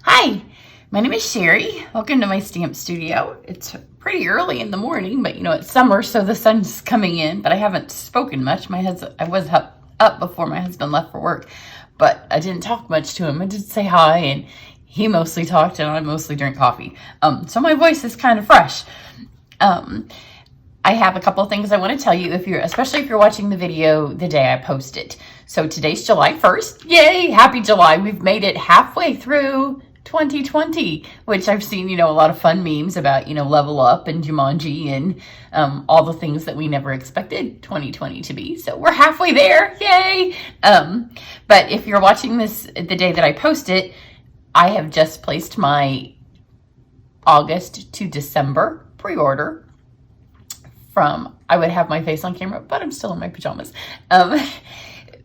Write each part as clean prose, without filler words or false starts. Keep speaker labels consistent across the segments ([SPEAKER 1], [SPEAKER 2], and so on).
[SPEAKER 1] Hi, my name is Cheri. Welcome to my stamp studio. It's pretty early in the morning, but it's summer, so the sun's coming in, but I haven't spoken much. I was up before my husband left for work, but I didn't talk much to him. I did say hi, and he mostly talked, and I mostly drank coffee. So my voice is kind of fresh. I have a couple of things I want to tell you, especially if you're watching the video the day I post it. So today's July 1st. Yay! Happy July. We've made it halfway through 2020, which I've seen, a lot of fun memes about, Level Up and Jumanji and all the things that we never expected 2020 to be. So we're halfway there. Yay! But if you're watching this the day that I post it, I have just placed my August to December pre-order from, I would have my face on camera, but I'm still in my pajamas,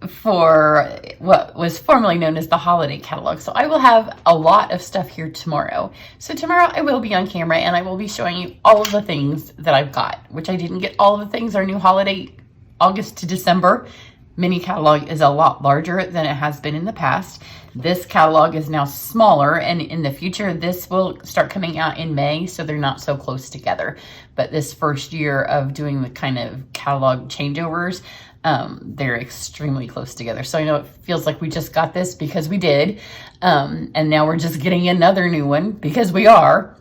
[SPEAKER 1] for what was formerly known as the holiday catalog. So I will have a lot of stuff here tomorrow. So tomorrow I will be on camera and I will be showing you all of the things that I've got, which I didn't get all of the things. Our new holiday August to December mini catalog is a lot larger than it has been in the past. This catalog is now smaller, and in the future this will start coming out in May, so they're not so close together. But this first year of doing the kind of catalog changeovers, they're extremely close together. So I know it feels like we just got this because we did, and now we're just getting another new one because we are.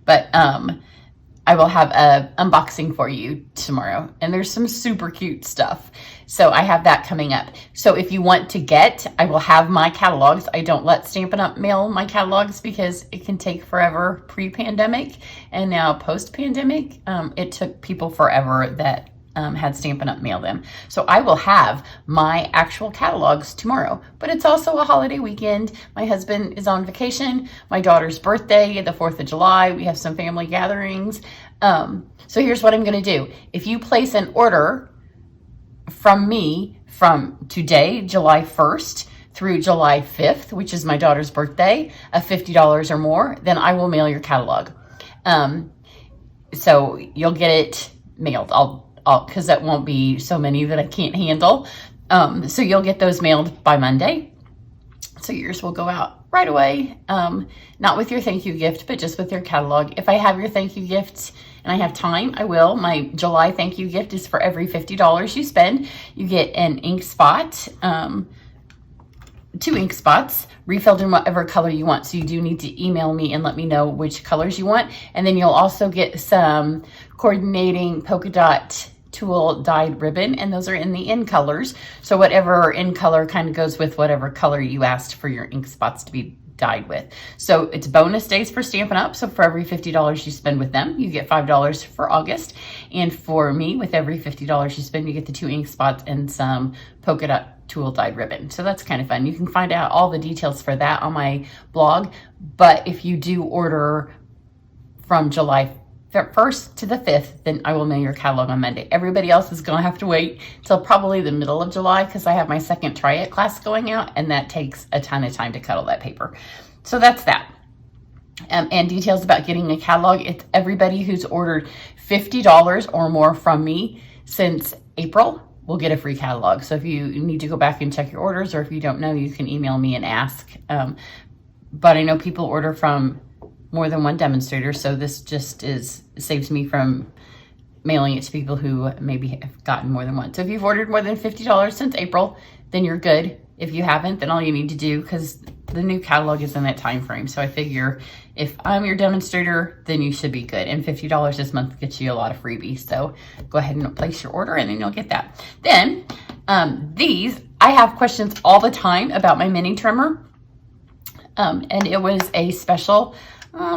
[SPEAKER 1] But I will have a unboxing for you tomorrow, and there's some super cute stuff. So I have that coming up. So if you want to I will have my catalogs. I don't let Stampin' Up! Mail my catalogs because it can take forever pre-pandemic, and now post-pandemic, it took people forever that had Stampin' Up! Mail them. So I will have my actual catalogs tomorrow, but it's also a holiday weekend. My husband is on vacation. My daughter's birthday, the 4th of July. We have some family gatherings. So here's what I'm going to do. If you place an order from me from today, July 1st, through July 5th, which is my daughter's birthday, of $50 or more, then I will mail your catalog. So you'll get it mailed. Because that won't be so many that I can't handle. So you'll get those mailed by Monday. So yours will go out right away. Not with your thank you gift, but just with your catalog. If I have your thank you gift and I have time, I will. My July thank you gift is for every $50 you spend. You get an ink spot, 2 ink spots, refilled in whatever color you want. So you do need to email me and let me know which colors you want. And then you'll also get some coordinating polka dot tool dyed ribbon, and those are in the in colors. So whatever in color kind of goes with whatever color you asked for your ink spots to be dyed with. So it's bonus days for Stampin' Up! So for every $50 you spend with them, you get $5 for August. And for me, with every $50 you spend, you get the 2 ink spots and some polka dot tool dyed ribbon. So that's kind of fun. You can find out all the details for that on my blog. But if you do order from July 1st to the 5th, then I will mail your catalog on Monday. Everybody else is going to have to wait till probably the middle of July because I have my second Try It class going out, and that takes a ton of time to cut all that paper. So that's that. And details about getting a catalog, it's everybody who's ordered $50 or more from me since April will get a free catalog. So if you need to go back and check your orders, or if you don't know, you can email me and ask. But I know people order from more than one demonstrator, so this just saves me from mailing it to people who maybe have gotten more than one. So if you've ordered more than $50 since April, then you're good. If you haven't, then all you need to do, because the new catalog is in that time frame, so I figure if I'm your demonstrator, then you should be good. And $50 this month gets you a lot of freebies, so go ahead and place your order and then you'll get that. Then I have questions all the time about my mini trimmer, and it was a special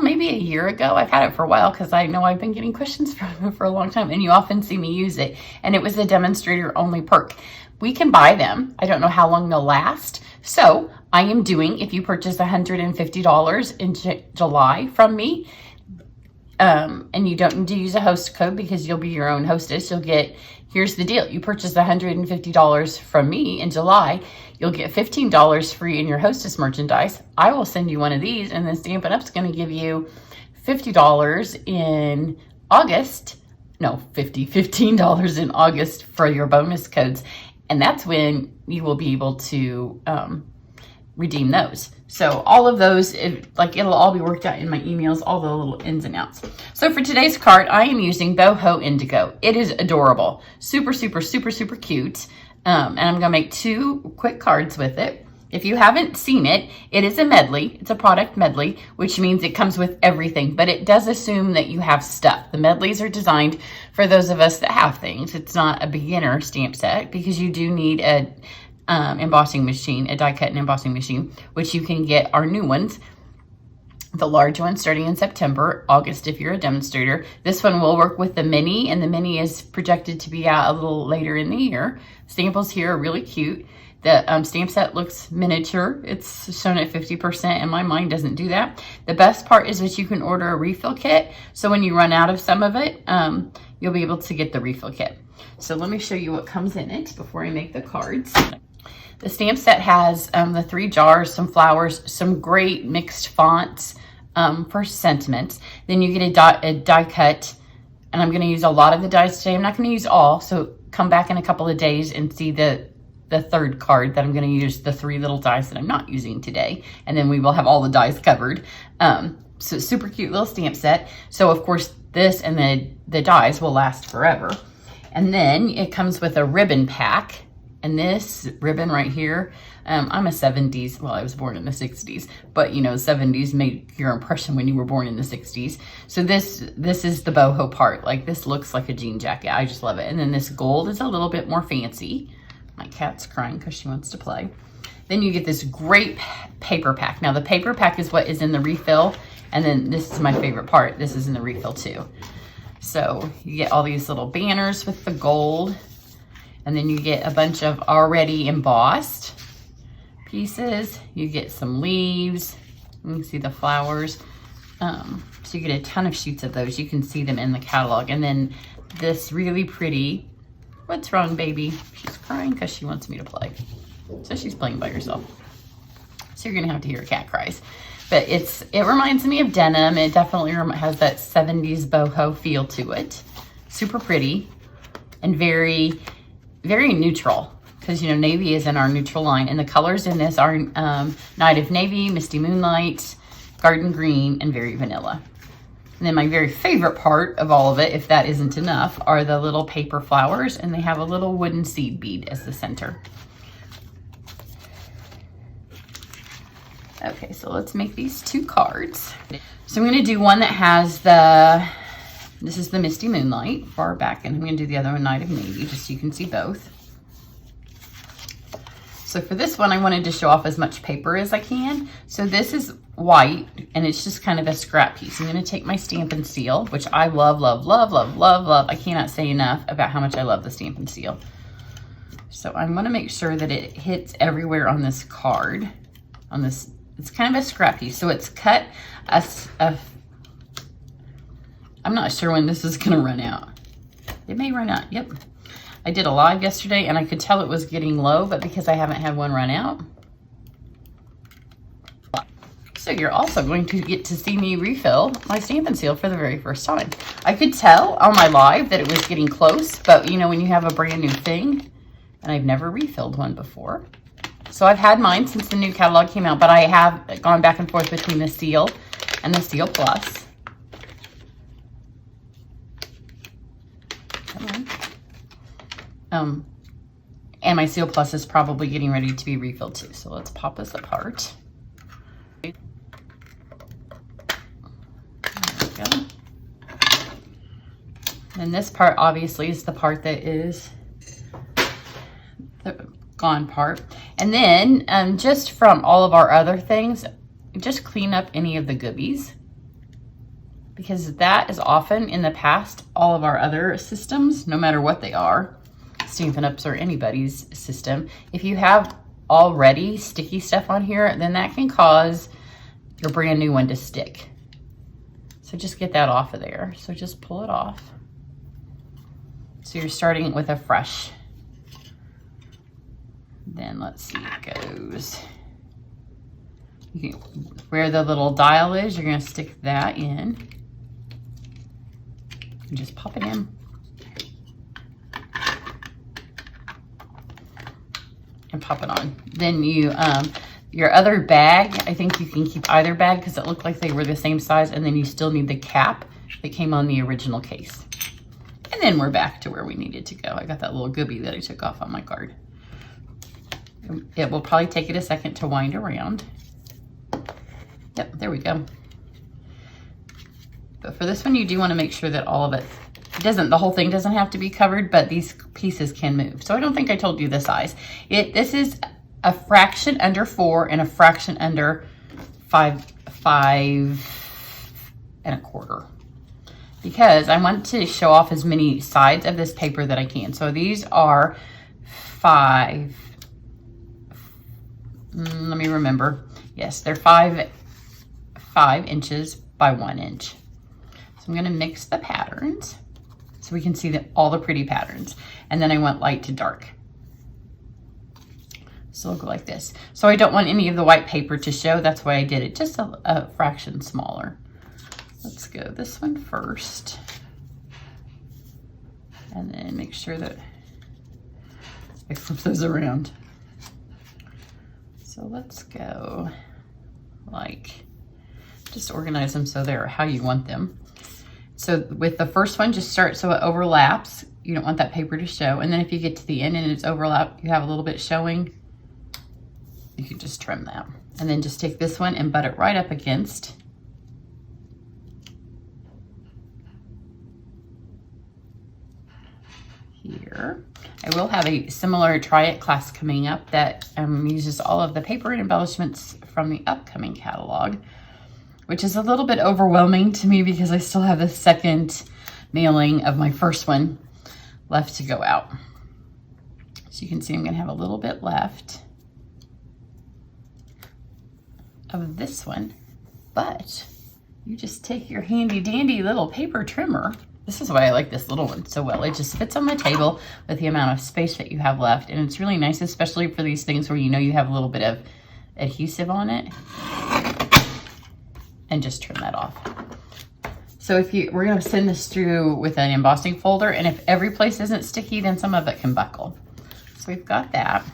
[SPEAKER 1] maybe a year ago. I've had it for a while because I know I've been getting questions from it for a long time, and you often see me use it. And it was a demonstrator only perk. We can buy them. I don't know how long they'll last. So I am doing, if you purchase $150 in July from me, and you don't need to use a host code because you'll be your own hostess, you'll get, here's the deal. You purchase $150 from me in July, you'll get $15 free in your hostess merchandise. I will send you one of these, and then Stampin' Up's going to give you $50 in August. No, $15 in August for your bonus codes. And that's when you will be able to redeem those. So all of those, it'll all be worked out in my emails, all the little ins and outs. So for today's card, I am using Boho Indigo. It is adorable. Super, super, super, super cute. And I'm gonna make 2 quick cards with it. If you haven't seen it, it is a medley. It's a product medley, which means it comes with everything, but it does assume that you have stuff. The medleys are designed for those of us that have things. It's not a beginner stamp set because you do need a embossing machine, a die cut and embossing machine, which you can get our new ones. The large one starting in September, August if you're a demonstrator. This one will work with the mini, and the mini is projected to be out a little later in the year. Samples here are really cute. The stamp set looks miniature. It's shown at 50%, and my mind doesn't do that. The best part is that you can order a refill kit, so when you run out of some of it, you'll be able to get the refill kit. So let me show you what comes in it before I make the cards. The stamp set has the 3 jars, some flowers, some great mixed fonts for sentiments. Then you get a die cut, and I'm going to use a lot of the dies today. I'm not going to use all, so come back in a couple of days and see the 3rd card that I'm going to use, the 3 little dies that I'm not using today, and then we will have all the dies covered. So super cute little stamp set. So of course this and the dies will last forever. And then it comes with a ribbon pack. And this ribbon right here, I'm a 70s, well, I was born in the 60s, but you know, 70s make your impression when you were born in the 60s. So this is the boho part. Like, this looks like a jean jacket. I just love it. And then this gold is a little bit more fancy. My cat's crying because she wants to play. Then you get this great paper pack. Now the paper pack is what is in the refill. And then this is my favorite part. This is in the refill too. So you get all these little banners with the gold. And then you get a bunch of already embossed pieces. You get some leaves. You can see the flowers. So you get a ton of sheets of those. You can see them in the catalog. And then this really pretty, what's wrong, baby? She's crying because she wants me to play. So she's playing by herself. So you're gonna have to hear cat cries. But it reminds me of denim. It definitely has that 70s boho feel to it. Super pretty and very neutral, because you know navy is in our neutral line, and the colors in this are Night of Navy, Misty Moonlight, Garden Green, and Very Vanilla. And then my very favorite part of all of it, if that isn't enough, are the little paper flowers, and they have a little wooden seed bead as the center. Okay, so let's make these 2 cards. So I'm going to do one that has this is the Misty Moonlight, far back, and I'm going to do the other one, Night of Navy, just so you can see both. So for this one, I wanted to show off as much paper as I can. So this is white, and it's just kind of a scrap piece. I'm going to take my Stampin' Seal, which I love, love, love, love, love, love. I cannot say enough about how much I love the Stampin' Seal. So I'm going to make sure that it hits everywhere on this card. On this, it's kind of a scrap piece. So it's cut I'm not sure when this is going to run out. It may run out. Yep. I did a live yesterday and I could tell it was getting low, but because I haven't had one run out. So you're also going to get to see me refill my Stampin' Seal for the very first time. I could tell on my live that it was getting close, but you know, when you have a brand new thing, and I've never refilled one before. So I've had mine since the new catalog came out, but I have gone back and forth between the Seal and the Seal Plus. And my Seal Plus is probably getting ready to be refilled too. So let's pop this apart. There we go. And this part obviously is the part that is the gone part. And then just from all of our other things, just clean up any of the goobies, because that is often in the past all of our other systems, no matter what they are, Stampin' Up's or anybody's system. If you have already sticky stuff on here, then that can cause your brand new one to stick. So just get that off of there. So just pull it off. So you're starting with a fresh. Then let's see, it goes. Where the little dial is, you're gonna stick that in. And just pop it in. And pop it on. Then you, your other bag, I think you can keep either bag because it looked like they were the same size, and then you still need the cap that came on the original case. And then we're back to where we needed to go. I got that little goobie that I took off on my card. It will probably take it a second to wind around. Yep, there we go. But for this one, you do want to make sure that all of it doesn't, the whole thing doesn't have to be covered, but these pieces can move. So I don't think I told you the size. This is a fraction under 4 and a fraction under 5.25, because I want to show off as many sides of this paper that I can. So these are 5, let me remember. Yes, they're 5 inches by 1 inch. So I'm gonna mix the patterns so we can see all the pretty patterns. And then I want light to dark. So it'll go like this. So I don't want any of the white paper to show. That's why I did it just a fraction smaller. Let's go this one first. And then make sure that I flip those around. So let's go like, just organize them so they're how you want them. So with the first one, just start so it overlaps. You don't want that paper to show. And then if you get to the end and it's overlapped, you have a little bit showing, you can just trim that. And then just take this one and butt it right up against. Here. I will have a similar Try It class coming up that uses all of the paper and embellishments from the upcoming catalog, which is a little bit overwhelming to me because I still have the second mailing of my first one left to go out. So you can see I'm gonna have a little bit left of this one, but you just take your handy dandy little paper trimmer. This is why I like this little one so well. It just fits on the table with the amount of space that you have left. And it's really nice, especially for these things where you know you have a little bit of adhesive on it. And just trim that off. So we're gonna send this through with an embossing folder, and if every place isn't sticky, then some of it can buckle. So we've got that.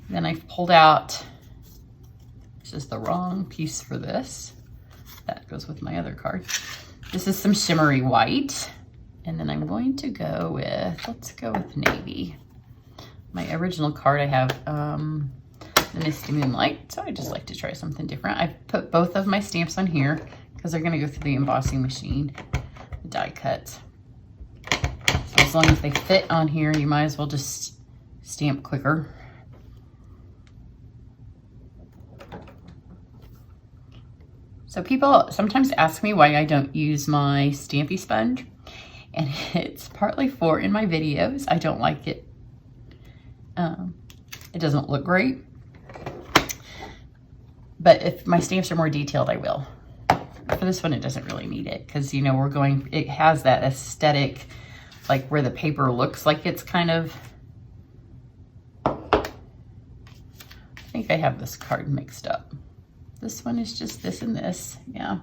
[SPEAKER 1] Then I've pulled out, this is the wrong piece for this. That goes with my other card. This is some shimmery white. And then I'm going to go with, let's go with navy. My original card I have the Misty Moonlight, so I just like to try something different. I put both of my stamps on here because they're gonna go through the embossing machine, the die cuts. So as long as they fit on here, you might as well just stamp quicker. So people sometimes ask me why I don't use my Stampy sponge, and it's partly for in my videos. I don't like it. It doesn't look great. But if my stamps are more detailed, I will. For this one, it doesn't really need it because, you know, it has that aesthetic, like where the paper looks like it's kind of, I think I have this card mixed up. This one is just this and this, yeah.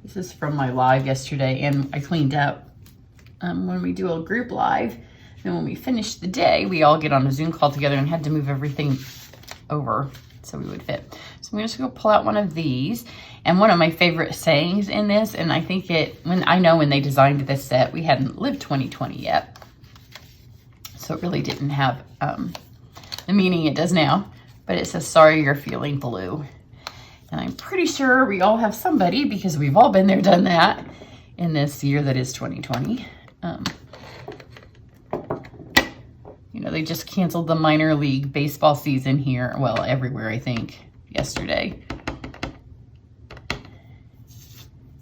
[SPEAKER 1] This is from my live yesterday, and I cleaned up when we do a group live. And when we finish the day, we all get on a Zoom call together and had to move everything over so we would fit. So I'm just gonna pull out one of these. And one of my favorite sayings in this, and I think when they designed this set, we hadn't lived 2020 yet. So it really didn't have the meaning it does now. But it says, sorry you're feeling blue. And I'm pretty sure we all have somebody, because we've all been there, done that in this year that is 2020. You know, they just canceled the minor league baseball season here. Well, everywhere, I think, yesterday.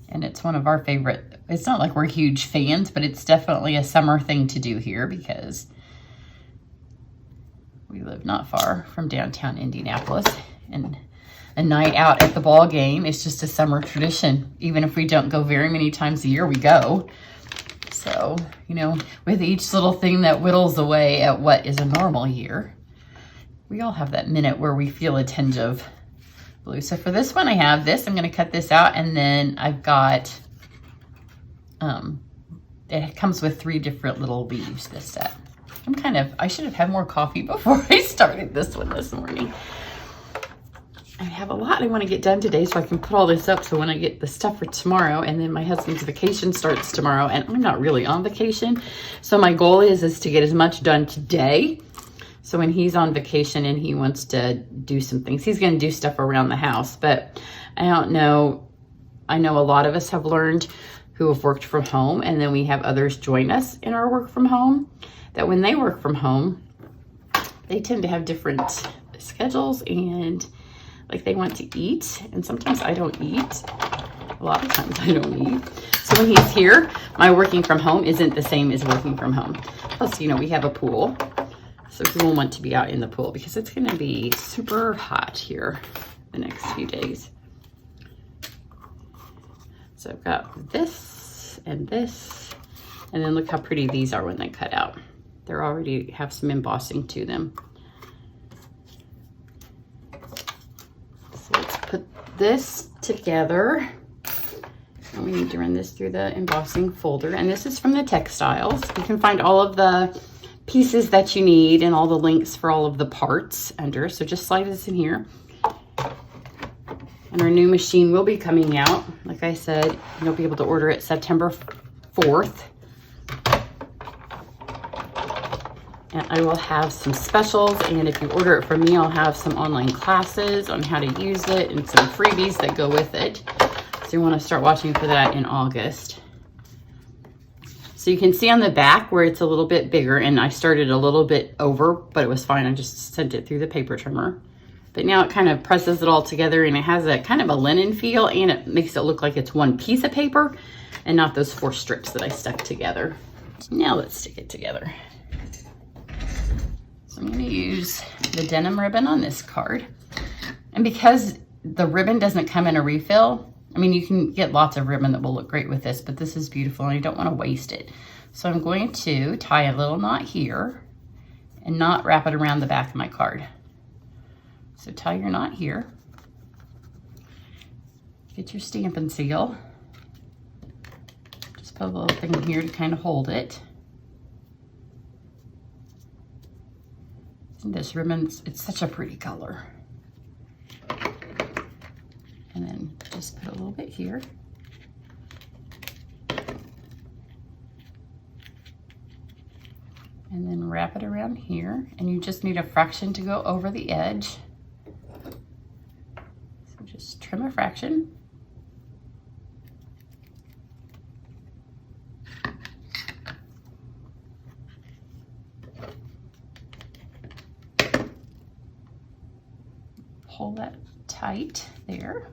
[SPEAKER 1] And it's one of our favorite, it's not like we're huge fans, but it's definitely a summer thing to do here because we live not far from downtown Indianapolis, and a night out at the ball game is just a summer tradition. Even if we don't go very many times a year, we go. So, you know, with each little thing that whittles away at what is a normal year, we all have that minute where we feel a tinge of blue. So for this one, I have this. I'm going to cut this out, and then I've got, it comes with 3 different little leaves, this set. I should have had more coffee before I started this one this morning. I have a lot I want to get done today so I can put all this up so when I get the stuff for tomorrow, and then my husband's vacation starts tomorrow and I'm not really on vacation. So my goal is to get as much done today. So when he's on vacation and he wants to do some things, he's going to do stuff around the house. But I don't know. I know a lot of us have learned who have worked from home, and then we have others join us in our work from home, that when they work from home, they tend to have different schedules and like they want to eat, and sometimes I don't eat. A lot of times I don't eat. So when he's here, my working from home isn't the same as working from home. Plus, you know, we have a pool. So he will want to be out in the pool because it's going to be super hot here the next few days. So I've got this, and then look how pretty these are when they cut out. They're already have some embossing to them. So let's put this together. And we need to run this through the embossing folder. And this is from the textiles. You can find all of the pieces that you need and all the links for all of the parts under. So just slide this in here. And our new machine will be coming out. Like I said, you'll be able to order it September 4th. And I will have some specials, and if you order it from me, I'll have some online classes on how to use it and some freebies that go with it. So you want to start watching for that in August. So you can see on the back where it's a little bit bigger, and I started a little bit over, but it was fine. I just sent it through the paper trimmer. But now it kind of presses it all together, and it has a kind of a linen feel, and it makes it look like it's one piece of paper and not those 4 strips that I stuck together. Now let's stick it together. So I'm going to use the denim ribbon on this card. And because the ribbon doesn't come in a refill, I mean, you can get lots of ribbon that will look great with this, but this is beautiful and I don't want to waste it. So I'm going to tie a little knot here and not wrap it around the back of my card. So tie your knot here. Get your Stampin' seal. Just put a little thing here to kind of hold it. And this ribbon, it's such a pretty color. And then just put a little bit here. And then wrap it around here. And you just need a fraction to go over the edge. So just trim a fraction. Pull that tight there.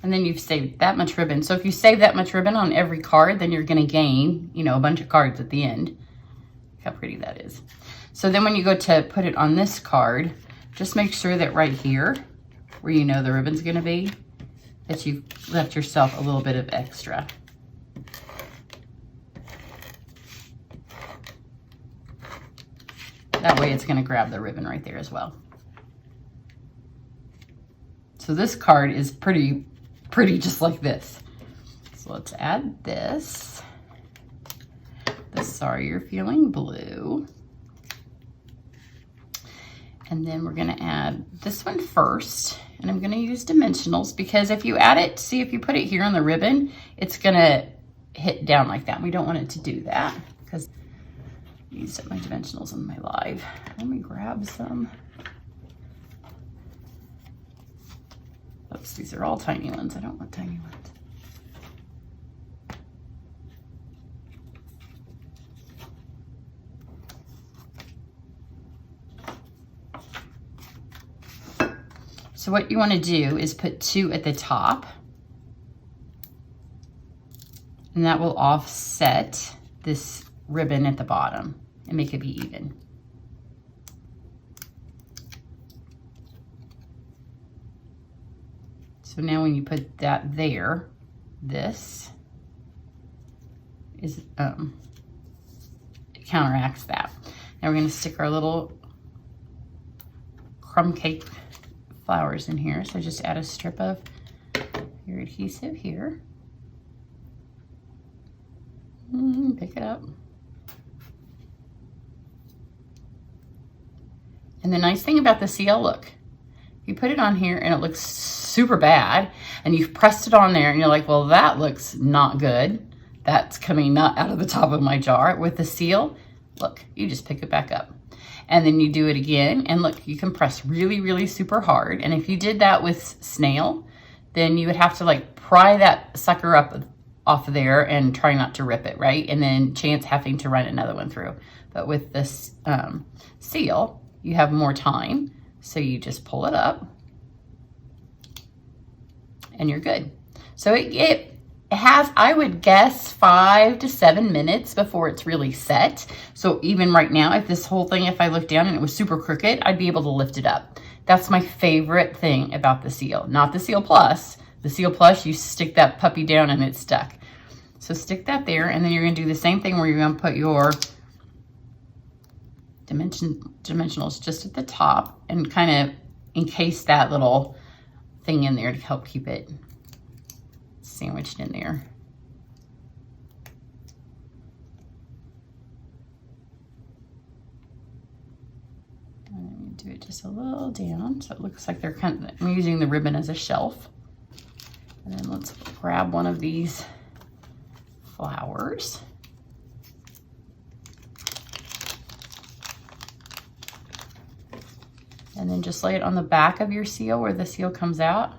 [SPEAKER 1] And then you've saved that much ribbon. So if you save that much ribbon on every card, then you're going to gain, you know, a bunch of cards at the end. Look how pretty that is. So then when you go to put it on this card, just make sure that right here, where you know the ribbon's going to be, that you've left yourself a little bit of extra. That way it's going to grab the ribbon right there as well. So this card is pretty just like this. So let's add this. The Sorry You're Feeling Blue. And then we're gonna add this one first. And I'm gonna use dimensionals because if you add it, see if you put it here on the ribbon, it's gonna hit down like that. We don't want it to do that because I used up my dimensionals on my live. Let me grab some. Oops, these are all tiny ones. I don't want tiny ones. So what you want to do is put 2 at the top. And that will offset this ribbon at the bottom and make it be even. So now when you put that there, this is, it counteracts that. Now we're going to stick our little crumb cake flowers in here. So just add a strip of your adhesive here. Pick it up. And the nice thing about the seal, look, you put it on here and it looks super bad, and you've pressed it on there and you're like, well, that looks not good. That's coming not out of the top of my jar. With the seal, look, you just pick it back up. And then you do it again, and look, you can press really, really super hard. And if you did that with snail, then you would have to like pry that sucker up off of there and try not to rip it, right? And then chance having to run another one through. But with this seal, you have more time. So you just pull it up and you're good. So it has, I would guess, 5 to 7 minutes before it's really set. So even right now, if this whole thing, if I look down and it was super crooked, I'd be able to lift it up. That's my favorite thing about the seal, not the Seal Plus. The Seal Plus, you stick that puppy down and it's stuck. So stick that there, and then you're gonna do the same thing where you're gonna put your dimensionals just at the top and kind of encase that little thing in there to help keep it sandwiched in there. And do it just a little down so it looks like they're kind of, I'm using the ribbon as a shelf. And then let's grab one of these flowers. And then just lay it on the back of your seal where the seal comes out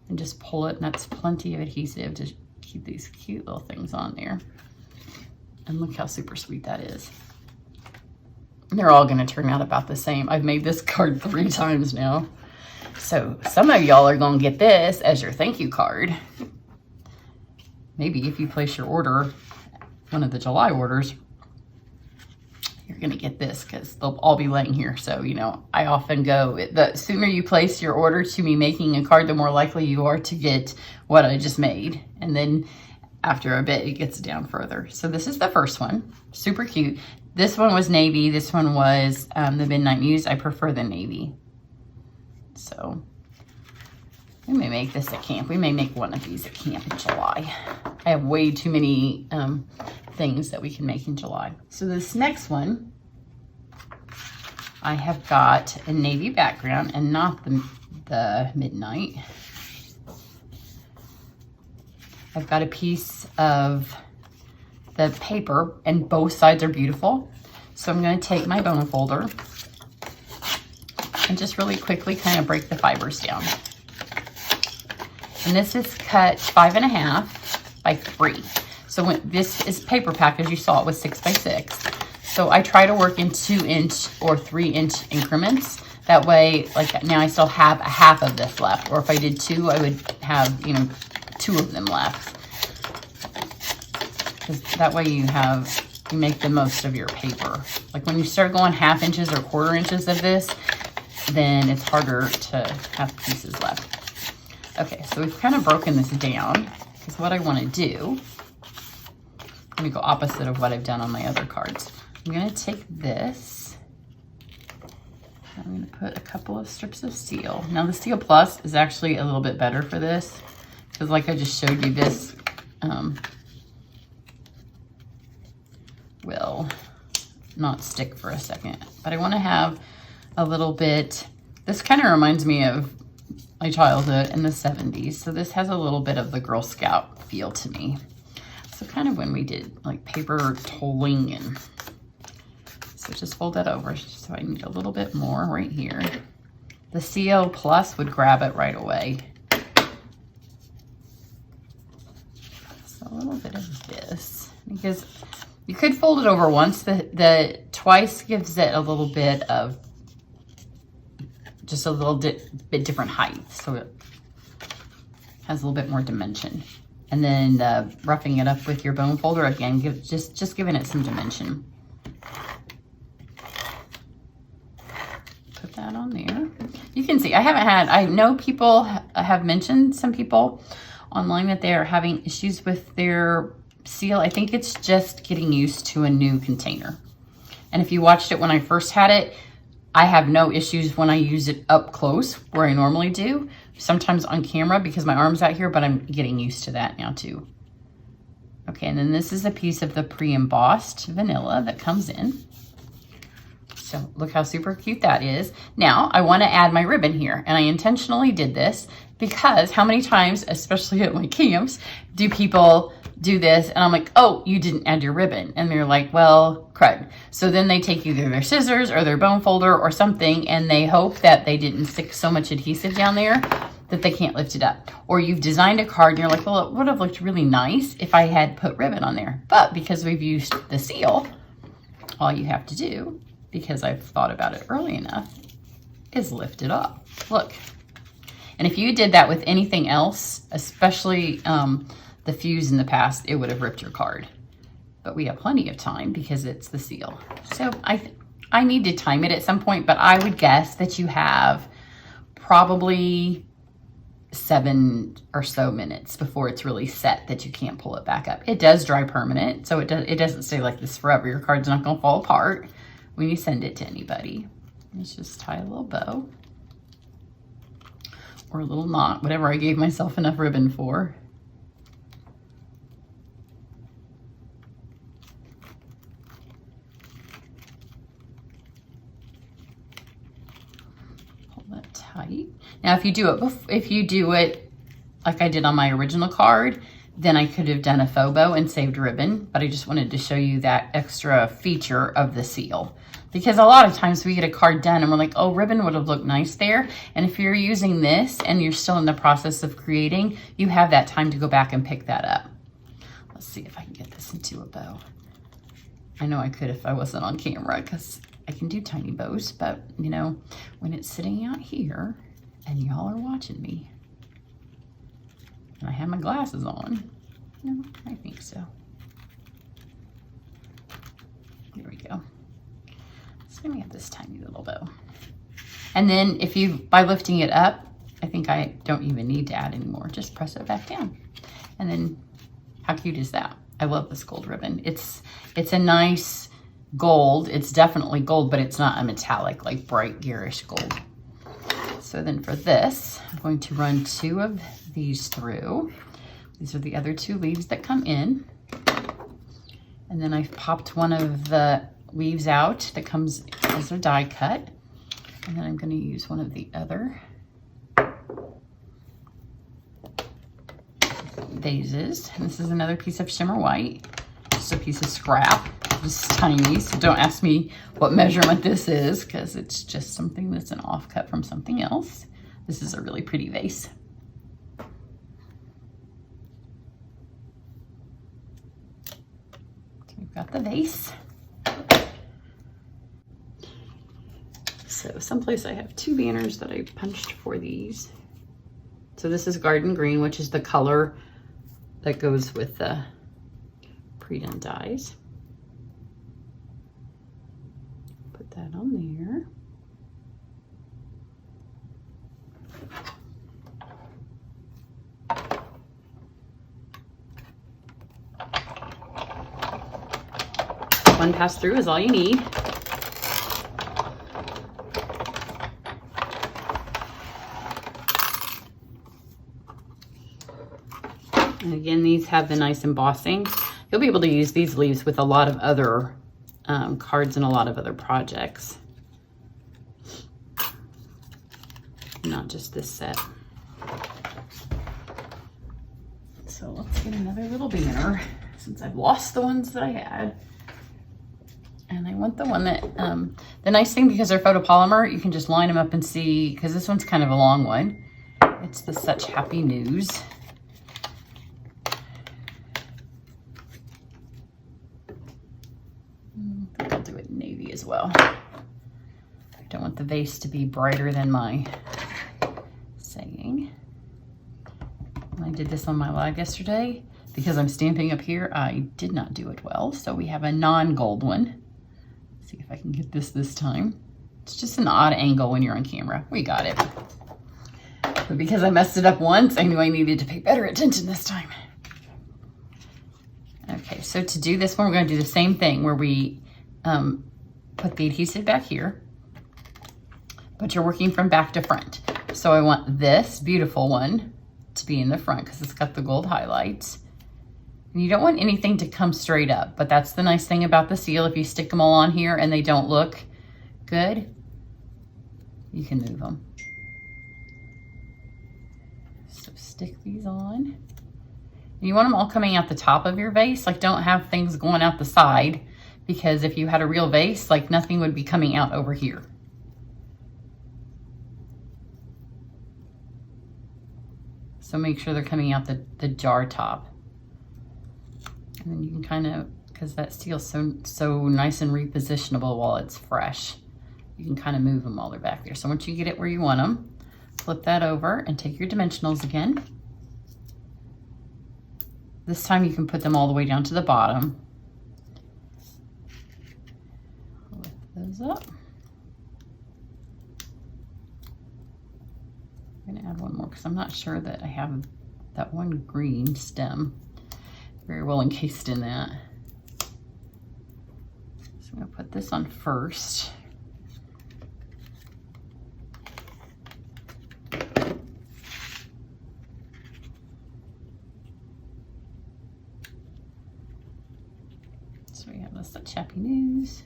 [SPEAKER 1] and just pull it, and that's plenty of adhesive to keep these cute little things on there. And look how super sweet that is. They're all gonna turn out about the same. I've made this card 3 times now. So some of y'all are gonna get this as your thank you card. Maybe if you place your order, one of the July orders, you're gonna get this because they'll all be laying here. So, you know, I often go, the sooner you place your order to me making a card, the more likely you are to get what I just made. And then after a bit, it gets down further. So this is the first one, super cute. This one was navy. This one was the Midnight Muse. I prefer the navy. So we may make this at camp. We may make one of these at camp in July. I have way too many things that we can make in July. So this next one, I have got a navy background and not the midnight. I've got a piece of the paper and both sides are beautiful. So I'm going to take my bone folder and just really quickly kind of break the fibers down. And this is cut 5.5 by 3. So when this is paper pack, as you saw, it was 6 by 6. So I try to work in 2-inch or 3-inch increments. That way, like now I still have a half of this left. Or if I did 2, I would have, you know, 2 of them left. Because that way you make the most of your paper. Like when you start going 1/2 inches or 1/4 inches of this, then it's harder to have pieces left. Okay, so we've kind of broken this down, because what I want to do, let me go opposite of what I've done on my other cards. I'm going to take this, I'm going to put a couple of strips of seal. Now the Seal Plus is actually a little bit better for this, because like I just showed you, this will not stick for a second. But I want to have a little bit, this kind of reminds me of my childhood in the 70s. So this has a little bit of the Girl Scout feel to me. So kind of when we did like paper tolling, and so just fold that over. So I need a little bit more right here. The Seal Plus would grab it right away. So a little bit of this, because you could fold it over once. The twice gives it a little bit of, just a little bit different height, so it has a little bit more dimension. And then roughing it up with your bone folder, again, just giving it some dimension. Put that on there. You can see, I know people have mentioned, some people online, that they are having issues with their seal. I think it's just getting used to a new container. And if you watched it when I first had it, I have no issues when I use it up close where I normally do. Sometimes on camera because my arm's out here, but I'm getting used to that now too. Okay, and then this is a piece of the pre-embossed vanilla that comes in. So look how super cute that is. Now I want to add my ribbon here, and I intentionally did this because how many times, especially at my camps, do people do this and I'm like, oh, you didn't add your ribbon. And they're like, well, crud. So then they take either their scissors or their bone folder or something, and they hope that they didn't stick so much adhesive down there that they can't lift it up. Or you've designed a card and you're like, well, it would have looked really nice if I had put ribbon on there. But because we've used the seal, all you have to do, because I've thought about it early enough, is lift it up. Look. And if you did that with anything else, especially the fuse in the past, it would have ripped your card. But we have plenty of time because it's the seal. So I need to time it at some point, but I would guess that you have probably 7 or so minutes before it's really set that you can't pull it back up. It does dry permanent, so it doesn't stay like this forever. Your card's not gonna fall apart when you send it to anybody. Let's just tie a little bow or a little knot, whatever I gave myself enough ribbon for. That tight. Now if you do it like I did on my original card, then I could have done a faux bow and saved ribbon, but I just wanted to show you that extra feature of the seal, because a lot of times we get a card done and we're like, oh, ribbon would have looked nice there. And if you're using this and you're still in the process of creating, you have that time to go back and pick that up. Let's see if I can get this into a bow. I know I could if I wasn't on camera, because I can do tiny bows, but you know, when it's sitting out here and y'all are watching me and I have my glasses on, no, I think so. There we go. So let me have this tiny little bow. And then by lifting it up, I think I don't even need to add any more. Just press it back down. And then how cute is that? I love this gold ribbon. It's a nice gold. It's definitely gold, but it's not a metallic, like bright garish gold. So then for this, I'm going to run 2 of these through. These are the other 2 leaves that come in. And then I've popped one of the weaves out that comes as a die cut. And then I'm going to use one of the other vases. And this is another piece of shimmer white, just a piece of scrap, just tiny. So don't ask me what measurement this is, because it's just something that's an offcut from something else. This is a really pretty vase. So we've got the vase. So someplace I have 2 banners that I punched for these. So this is garden green, which is the color that goes with the pre-done dies. Put that on there. One pass through is all you need. And again, these have the nice embossing. You'll be able to use these leaves with a lot of other cards and a lot of other projects. Not just this set. So let's get another little banner, since I've lost the ones that I had. And I want the one that, the nice thing, because they're photopolymer, you can just line them up and see, because this one's kind of a long one. It's the Such Happy News. I think I'll do it in navy as well. I don't want the vase to be brighter than my saying. When I did this on my live yesterday, because I'm stamping up here, I did not do it well. So we have a non-gold one. Let's see if I can get this time. It's just an odd angle when you're on camera. We got it. But because I messed it up once, I knew I needed to pay better attention this time. Okay, so to do this one, we're going to do the same thing where we put the adhesive back here, but you're working from back to front. So I want this beautiful one to be in the front because it's got the gold highlights. And you don't want anything to come straight up, but that's the nice thing about the seal. If you stick them all on here and they don't look good, you can move them. So stick these on. You want them all coming out the top of your vase. Like, don't have things going out the side, because if you had a real vase, like, nothing would be coming out over here. So make sure they're coming out the jar top. And then you can kind of, because that steel's so nice and repositionable while it's fresh, you can kind of move them while they're back there. So once you get it where you want them, flip that over and take your dimensionals again. This time you can put them all the way down to the bottom. Lift those up. I'm gonna add one more because I'm not sure that I have that one green stem very well encased in that. So I'm gonna put this on first. So we have this Happy News.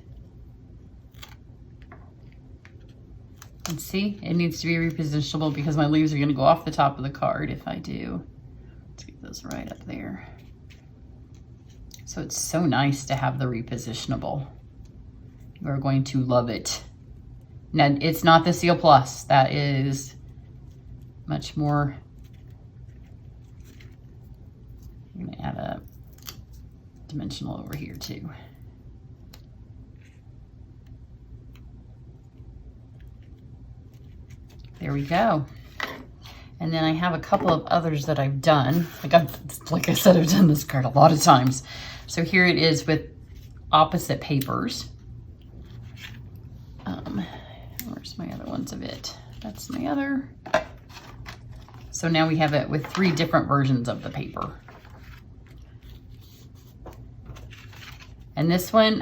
[SPEAKER 1] And see, it needs to be repositionable because my leaves are gonna go off the top of the card if I do. Let's get those right up there. So it's so nice to have the repositionable. You are going to love it. Now, it's not the Seal Plus. That is much more. I'm gonna add a dimensional over here too. There we go. And then I have a couple of others that I've done. Like I said, I've done this card a lot of times. So here it is with opposite papers. Where's my other ones of it? That's my other. So now we have it with 3 different versions of the paper. And this one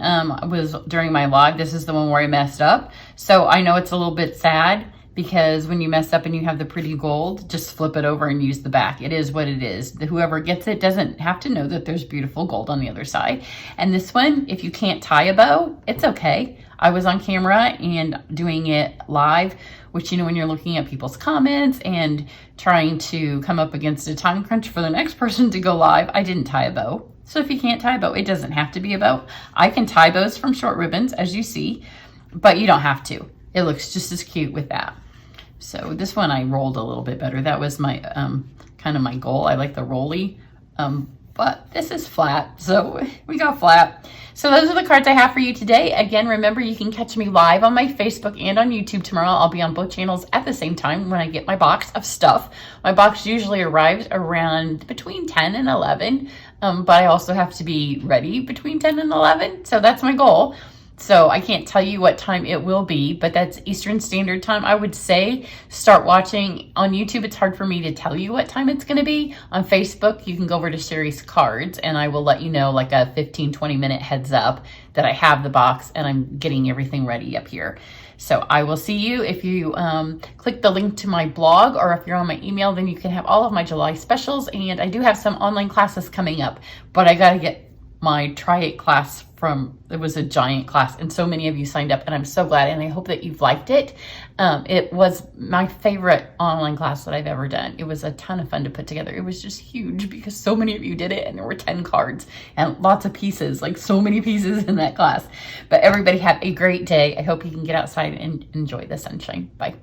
[SPEAKER 1] was during my log. This is the one where I messed up. So I know it's a little bit sad, because when you mess up and you have the pretty gold, just flip it over and use the back. It is what it is. Whoever gets it doesn't have to know that there's beautiful gold on the other side. And this one, if you can't tie a bow, it's okay. I was on camera and doing it live, which, you know, when you're looking at people's comments and trying to come up against a time crunch for the next person to go live, I didn't tie a bow. So if you can't tie a bow, it doesn't have to be a bow. I can tie bows from short ribbons, as you see, but you don't have to. It looks just as cute with that. So this one I rolled a little bit better. That was my kind of my goal. I like the rolly, but this is flat, so we got flat. So those are the cards I have for you today. Again, remember, you can catch me live on my Facebook and on YouTube tomorrow. I'll be on both channels at the same time when I get my box of stuff. My box usually arrives around between 10 and 11, but I also have to be ready between 10 and 11, so that's my goal. So I can't tell you what time it will be, but that's Eastern Standard Time. I would say start watching on YouTube. It's hard for me to tell you what time it's going to be. On Facebook, you can go over to Cheri's Cards, and I will let you know, like a 15-20 minute heads up, that I have the box and I'm getting everything ready up here. So I will see you. If you click the link to my blog, or if you're on my email, then you can have all of my July specials. And I do have some online classes coming up, but I got to get my Try It class it was a giant class, and so many of you signed up, and I'm so glad, and I hope that you've liked it. It was my favorite online class that I've ever done. It was a ton of fun to put together. It was just huge because so many of you did it, and there were 10 cards and lots of pieces, like so many pieces in that class. But everybody have a great day. I hope you can get outside and enjoy the sunshine. Bye.